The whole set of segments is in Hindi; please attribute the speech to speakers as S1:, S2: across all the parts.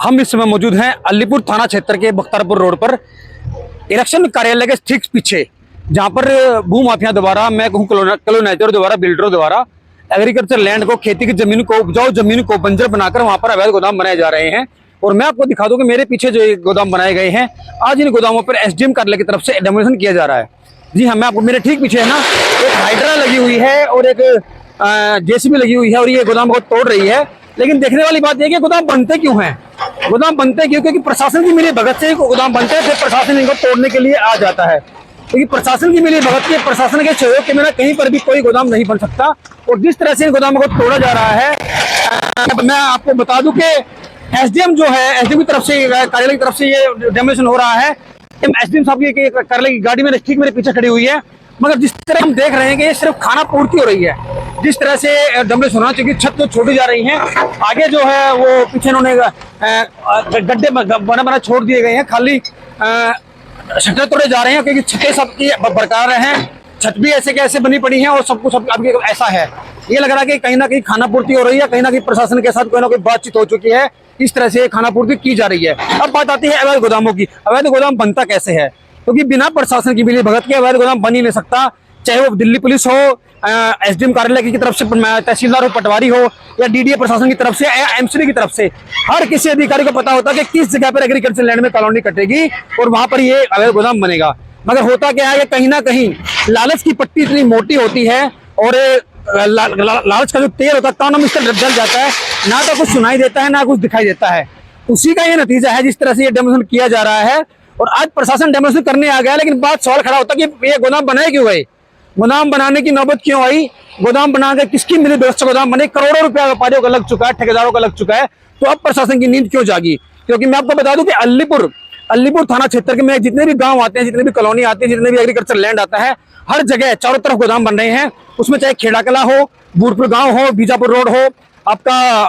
S1: हम इस समय मौजूद हैं अलीपुर थाना क्षेत्र के बख्तारपुर रोड पर इलेक्शन कार्यालय के ठीक पीछे, जहां पर भू माफिया द्वारा, मैं कहूँ कॉलोनाइजर द्वारा, बिल्डरों द्वारा एग्रीकल्चर लैंड को, खेती की जमीन को, उपजाऊ जमीन को बंजर बनाकर वहां पर अवैध गोदाम बनाए जा रहे हैं। और मैं आपको दिखा दूं कि मेरे पीछे जो गोदाम बनाए गए हैं, आज इन गोदामों पर एसडीएम कार्यालय की तरफ से डेमोलिशन किया जा रहा है। जी हाँ, मैं आपको, मेरे ठीक पीछे है ना, एक हाइड्रा लगी हुई है और एक जेसीबी लगी हुई है और ये गोदाम को तोड़ रही है। लेकिन देखने वाली बात यह कि गोदाम बनते क्यों हैं? गोदाम बनते क्यों? क्योंकि प्रशासन की मिली भगत से गोदाम बनते हैं, फिर प्रशासन इनको तोड़ने के लिए आ जाता है। क्योंकि प्रशासन की मिली भगत के, प्रशासन के सहयोग के बिना कहीं पर भी कोई गोदाम नहीं बन सकता। और जिस तरह से इन गोदामों को तोड़ा जा रहा है, मैं आपको बता दूं कि एसडीएम जो है, एसडीएम की तरफ से, कार्यालय की तरफ से ये डेमोलिशन हो रहा है। एसडीएम साहब की कार्यालय की गाड़ी मेरे ठीक मेरे पीछे खड़ी हुई है, मगर जिस तरह हम देख रहे हैं कि ये सिर्फ खाना पूर्ति हो रही है। जिस तरह से डेमोलिशन होना चाहिए, छत तो छोड़ी जा रही है, आगे जो है वो पीछे इन्होंने गड्ढे बना छोड़ दिए गए हैं, खाली शटर तोड़े जा रहे हैं क्योंकि छतें सबकी बरकरार हैं। छत भी ऐसे कैसे बनी पड़ी है और सब कुछ अभी ऐसा है। ये लग रहा है कि कहीं ना कहीं खाना पूर्ति हो रही है, कहीं ना कहीं प्रशासन के साथ कोई ना कोई बातचीत हो चुकी है, इस तरह से खाना पूर्ति की जा रही है। अब बात आती है अवैध गोदामों की। अवैध गोदाम बनता कैसे है? क्योंकि बिना प्रशासन की मिली भगत के अवैध गोदाम बन ही नहीं सकता। चाहे वो दिल्ली पुलिस हो, एसडीएम कार्यालय की तरफ से, तहसीलदार हो, पटवारी हो, या डीडीए प्रशासन की तरफ से, या एमसीडी की तरफ से, हर किसी अधिकारी को पता होता है कि किस जगह पर एग्रीकल्चर लैंड में कॉलोनी कटेगी और वहां पर ये अवैध गोदाम बनेगा। मगर होता क्या है कि कहीं ना कहीं लालच की पट्टी इतनी मोटी होती है और लालच का जो तेल होता है कानों में इस तरह जल जाता है, ना तो कुछ सुनाई देता है ना कुछ दिखाई देता है। उसी का ये नतीजा है जिस तरह से ये डेमोलिशन किया जा रहा है। और आज प्रशासन डेमोलिशन करने आ गया, लेकिन बात सवाल खड़ा होता है कि ये गोदाम बनाए क्यों गए? गोदाम बनाने की नौबत क्यों आई? गोदाम बना के किसकी मिली व्यवस्था गोदाम बने? करोड़ों रुपया व्यापारियों का लग चुका है, ठेकेदारों का लग चुका है, तो अब प्रशासन की नींद क्यों जागी? क्योंकि मैं आपको बता दूं कि अलीपुर थाना क्षेत्र के में जितने भी गांव आते हैं, जितने भी कॉलोनी आती है, जितने भी एग्रीकल्चर लैंड आता है, हर जगह चारों तरफ गोदाम बन रहे हैं। उसमें चाहे खेड़ा कला हो, बूढ़पुर गांव हो, बीजापुर रोड हो, आपका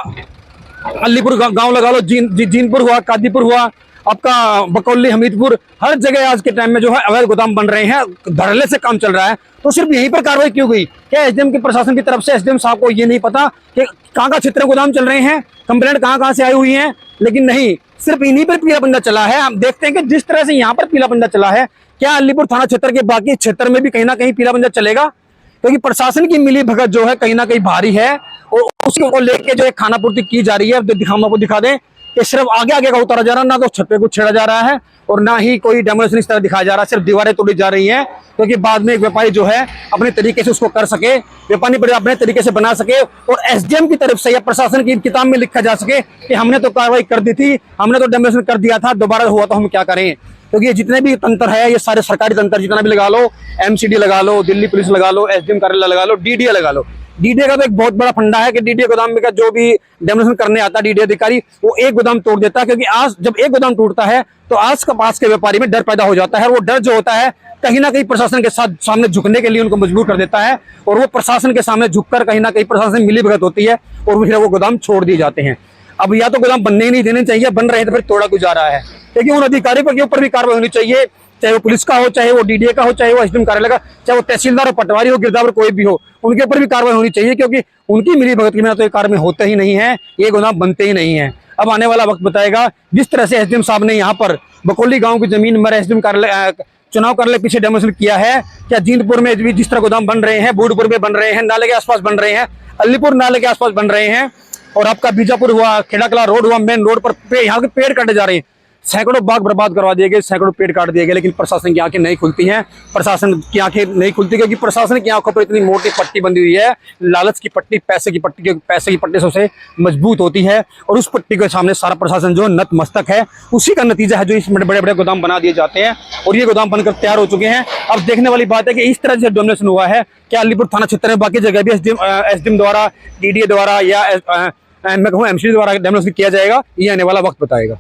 S1: अलीपुर गांव लगा लो, जीनपुर हुआ, कादीपुर हुआ, आपका बकौली, हमीदपुर, हर जगह आज के टाइम में जो है अवैध गोदाम बन रहे हैं, धड़ल्ले से काम चल रहा है। तो सिर्फ यहीं पर कार्रवाई क्यों गई? क्या एसडीएम के प्रशासन की तरफ से एसडीएम साहब को ये नहीं पता कि कहाँ क्षेत्र में गोदाम चल रहे हैं, कंप्लेंट कहाँ से आई हुई है? लेकिन नहीं, सिर्फ इन्हीं पर पीला पंजा चला है। हम देखते हैं कि जिस तरह से यहाँ पर पीला पंजा चला है, क्या अलीपुर थाना क्षेत्र के बाकी क्षेत्र में भी कहीं ना कहीं पीला पंजा चलेगा? क्योंकि प्रशासन की मिली भगत जो है कहीं ना कहीं भारी है और उसी को लेके जो है खाना पूर्ति की जा रही है। हम आपको दिखा दें कि सिर्फ आगे आगे का उतारा जा रहा है, ना तो छत पे कुछ छेड़ा जा रहा है और ना ही कोई डेमोलिशन इस तरह दिखाया जा रहा है। सिर्फ दीवारें तोड़ी जा रही हैं क्योंकि बाद में एक व्यापारी जो है अपने तरीके से उसको कर सके, व्यापारी अपने तरीके से बना सके और एसडीएम की तरफ से या प्रशासन की किताब में लिखा जा सके कि हमने तो कार्रवाई कर दी थी, हमने तो डेमोलिशन कर दिया था, दोबारा हुआ तो हम क्या करें। क्योंकि ये जितने भी तंत्र है, ये सारे सरकारी तंत्र जितना भी लगा लो, एमसीडी लगा लो, दिल्ली पुलिस लगा लो, एसडीएम कार्यालय लगा लो, डीडीए लगा लो। डीडीए का तो एक बहुत बड़ा फंडा है कि डीडीए गोदाम में का जो भी डेमोलिशन करने आता है डीडीए अधिकारी, वो एक गोदाम तोड़ देता है। क्योंकि आज जब एक गोदाम टूटता है तो आज का पास के व्यापारी में डर पैदा हो जाता है। वो डर जो होता है कहीं ना कहीं प्रशासन के साथ सामने झुकने के लिए उनको मजबूर कर देता है और वो प्रशासन के सामने झुककर कहीं ना कहीं प्रशासन मिली भगत होती है और फिर वो गोदाम छोड़ दिए जाते हैं। अब या तो गोदाम बनने ही नहीं देने चाहिए, बन रहे हैं तो फिर तोड़ा क्यों जा रहा है? क्योंकि उन अधिकारियों के ऊपर भी कार्रवाई होनी चाहिए, चाहे वो पुलिस का हो, चाहे वो डीडीए का हो, चाहे वो एसडीएम कार्यालय का, चाहे वो तहसीलदार हो, पटवारी हो, गिरदावर कोई भी हो, उनके ऊपर भी कार्रवाई होनी चाहिए। क्योंकि उनकी मिली भगत के बिना तो ये कार्य में होते ही नहीं है, ये गोदाम बनते ही नहीं है। अब आने वाला वक्त बताएगा। जिस तरह से एसडीएम साहब ने यहाँ पर बकौली गाँव की जमीन में एसडीएम कार्यालय, चुनाव कार्यालय पीछे डेमोलिशन किया है, क्या जींदपुर में भी जिस तरह गोदाम बन रहे हैं, बूढ़पुर में बन रहे हैं, नाले के आसपास बन रहे हैं, अलीपुर नाले के आसपास बन रहे हैं, और आपका बीजापुर हुआ, खेड़ा रोड हुआ, मेन रोड पर यहाँ के पेड़ काटे जा रहे हैं, सैकड़ों बाग बर्बाद करवा दिए गए, सैकड़ों पेड़ काट दिए गए। लेकिन प्रशासन की आंखें नहीं खुलती हैं। प्रशासन की आंखें नहीं खुलती क्योंकि प्रशासन की आंखों पर इतनी मोटी पट्टी बंधी हुई है, लालच की पट्टी, पैसे की पट्टी, क्योंकि पैसे की पट्टी सबसे मजबूत होती है और उस पट्टी के सामने सारा प्रशासन जो नतमस्तक है। उसी का नतीजा है जो इस बड़े बड़े गोदाम बना दिए जाते हैं और ये गोदाम बनकर तैयार हो चुके हैं। अब देखने वाली बात है कि इस तरह से डोमिनेशन हुआ है, क्या अलीपुर थाना क्षेत्र में बाकी जगह भी एसडीएम द्वारा, डीडीए द्वारा या मैं कहूँ एमसीडी द्वारा डेमोलिशन किया जाएगा? ये आने वाला वक्त बताएगा।